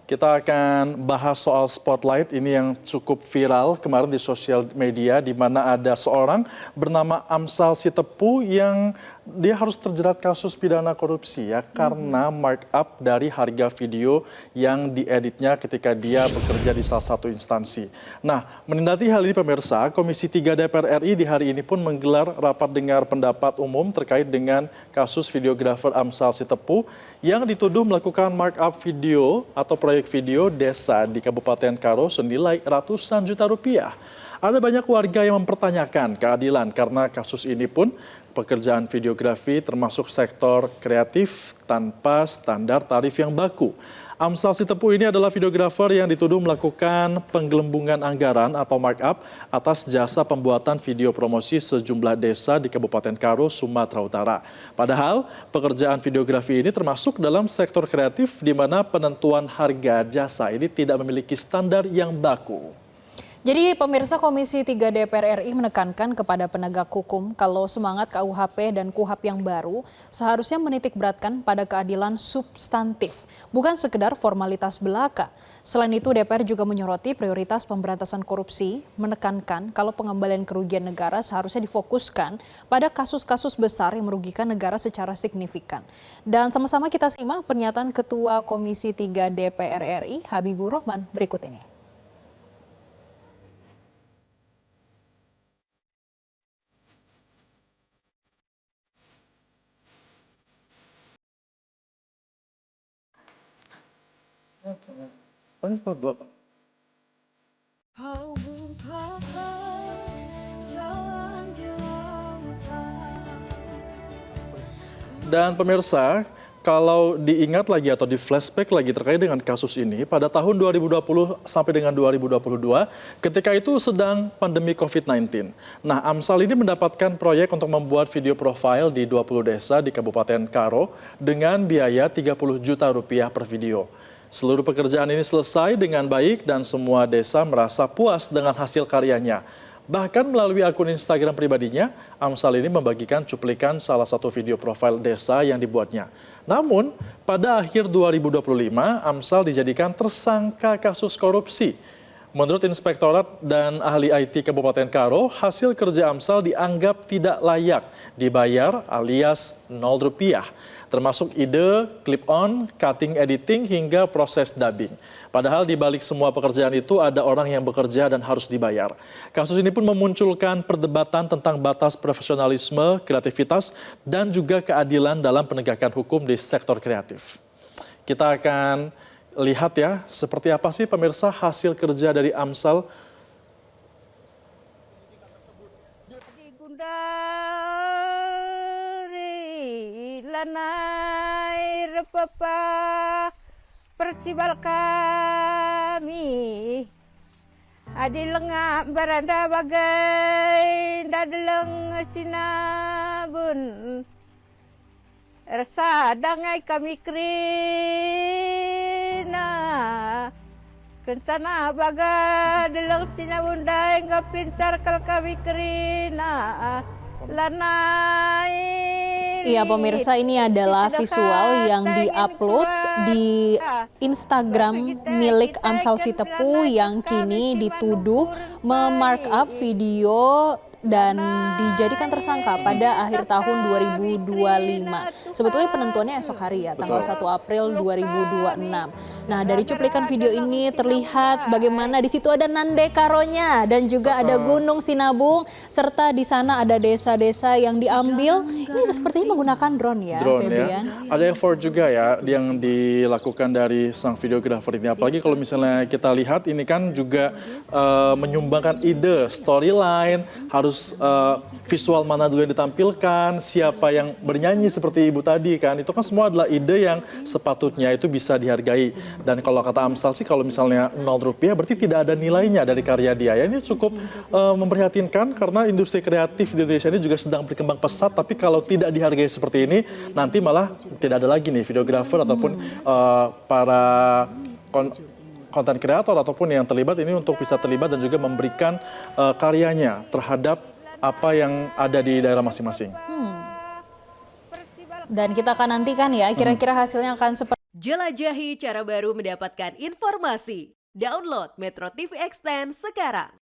Kita akan bahas soal Spotlight ini yang cukup viral kemarin di sosial media, di mana ada seorang bernama Amsal Sitepu yang dia harus terjerat kasus pidana korupsi ya karena markup dari harga video yang dieditnya ketika dia bekerja di salah satu instansi. Nah, menindaki hal ini pemirsa, Komisi 3 DPR RI di hari ini pun menggelar rapat dengar pendapat umum terkait dengan kasus videografer Amsal Sitepu yang dituduh melakukan markup video atau proyek video desa di Kabupaten Karo senilai ratusan juta rupiah. Ada banyak warga yang mempertanyakan keadilan karena kasus ini pun pekerjaan videografi termasuk sektor kreatif tanpa standar tarif yang baku. Amsal Sitepu ini adalah videografer yang dituduh melakukan penggelembungan anggaran atau markup atas jasa pembuatan video promosi sejumlah desa di Kabupaten Karo, Sumatera Utara. Padahal pekerjaan videografi ini termasuk dalam sektor kreatif di mana penentuan harga jasa ini tidak memiliki standar yang baku. Jadi pemirsa, Komisi 3 DPR RI menekankan kepada penegak hukum kalau semangat KUHP dan KUHAP yang baru seharusnya menitikberatkan pada keadilan substantif, bukan sekedar formalitas belaka. Selain itu, DPR juga menyoroti prioritas pemberantasan korupsi, menekankan kalau pengembalian kerugian negara seharusnya difokuskan pada kasus-kasus besar yang merugikan negara secara signifikan. Dan sama-sama kita simak pernyataan Ketua Komisi 3 DPR RI, Habibur Rahman, berikut ini. Dan pemirsa, kalau diingat lagi atau di flashback lagi terkait dengan kasus ini, pada tahun 2020 sampai dengan 2022, ketika itu sedang pandemi COVID-19. Nah, Amsal ini mendapatkan proyek untuk membuat video profile di 20 desa di Kabupaten Karo dengan biaya 30 juta rupiah per video. Seluruh pekerjaan ini selesai dengan baik dan semua desa merasa puas dengan hasil karyanya. Bahkan melalui akun Instagram pribadinya, Amsal ini membagikan cuplikan salah satu video profil desa yang dibuatnya. Namun, pada akhir 2025, Amsal dijadikan tersangka kasus korupsi. Menurut Inspektorat dan Ahli IT Kabupaten Karo, hasil kerja Amsal dianggap tidak layak dibayar alias 0 rupiah. Termasuk ide, clip-on, cutting editing, hingga proses dubbing. Padahal di balik semua pekerjaan itu ada orang yang bekerja dan harus dibayar. Kasus ini pun memunculkan perdebatan tentang batas profesionalisme, kreativitas, dan juga keadilan dalam penegakan hukum di sektor kreatif. Kita akan lihat ya, seperti apa sih pemirsa hasil kerja dari Amsal. Lanai repapa percibal kami adi lengah baranda bagai dadeleng sinabun rasa dangai kami krina kencana bagai dadeleng sinabun dai ngapincar kal kami krina lanai. Iya pemirsa, ini adalah visual yang diupload di Instagram milik Amsal Sitepu yang kini dituduh memarkup video dan dijadikan tersangka pada akhir tahun 2025. Sebetulnya penentuannya esok hari ya, tanggal 1 April 2026. Nah, dari cuplikan video ini terlihat bagaimana di situ ada Nande Karonya dan juga ada Gunung Sinabung serta di sana ada desa-desa yang diambil. Ini sepertinya menggunakan drone ya, Febian. Ya. Ada effort juga ya yang dilakukan dari sang videografer ini. Apalagi kalau misalnya kita lihat ini kan juga menyumbangkan ide, storyline, harus visual mana dulu yang ditampilkan, siapa yang bernyanyi seperti ibu tadi kan, itu kan semua adalah ide yang sepatutnya itu bisa dihargai. Dan kalau kata Amsal sih kalau misalnya 0 rupiah berarti tidak ada nilainya dari karya dia. Ya, ini cukup memprihatinkan karena industri kreatif di Indonesia ini juga sedang berkembang pesat, tapi kalau tidak dihargai seperti ini nanti malah tidak ada lagi nih videografer ataupun para konten kreator ataupun yang terlibat ini untuk bisa terlibat dan juga memberikan karyanya terhadap apa yang ada di daerah masing-masing. Dan kita akan nantikan ya, kira-kira hasilnya akan seperti Jelajahi cara baru mendapatkan informasi. Download Metro TV Extend sekarang.